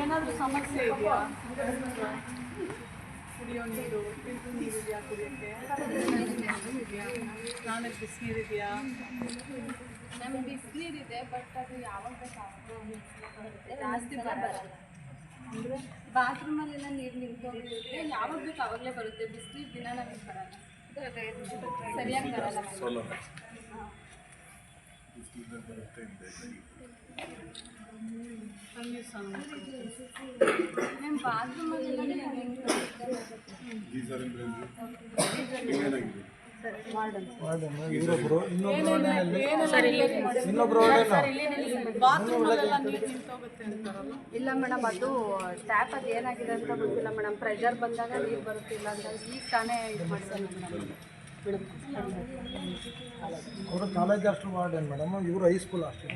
ಏನಾದರೂ ಸಮಸ್ಯೆ ಇದೆಯಾ? ಕುಡಿಯೋ ನೀರು, ಫಿಲ್ಟರ್ ನೀರು ಇದೆಯಾ ಕುಡಿಯೋಕ್ಕೆ? ಸ್ನಾನಕ್ಕೆ ಬಿಸಿನೀರಿದೆಯಾ? ನಮಗೆ ಬಿಸಿನೀರಿದೆ, ಬಟ್ ಅದು ಯಾವಾಗ ಬೇಕಾಗುತ್ತೆ, ಜಾಸ್ತಿ ಬರಲ್ಲ. ಅಂದರೆ ಬಾತ್ರೂಮಲ್ಲೆಲ್ಲ ನೀರು ನಿಂತ್ಕೊಂಡಿರುತ್ತೆ, ಯಾವಾಗ ಬೇಕು ಆವಾಗಲೇ ಬರುತ್ತೆ. ಬಿಸಿನೀರು ದಿನ ನಮಗೆ ಬರಲ್ಲ, ಸರಿಯಾಗಿ ಬರಲ್ಲ. ನಮ್ಮ ಬಾತ್ರೂಮಲ್ಲೆಲ್ಲ ಇಲ್ಲ ಮೇಡಮ್, ಅದು ಟ್ಯಾಪ್ ಅದು ಏನಾಗಿದೆ ಅಂತ ಗೊತ್ತಿಲ್ಲ ಮೇಡಮ್. ಪ್ರೆಷರ್ ಬಂದಾಗ ನೀರು ಬರುತ್ತಿಲ್ಲ ಅಂತ ಈಗ ತಾನೇ ಇದು ಮಾಡ್ತಾರೆ ಮೇಡಮ್. ಅವರು ಕಾಲೇಜ್ ಅಷ್ಟು ವಾರ್ಡನ್ ಮೇಡಮ್, ಇವರು ಹೈಸ್ಕೂಲ್ ಅಷ್ಟೇ.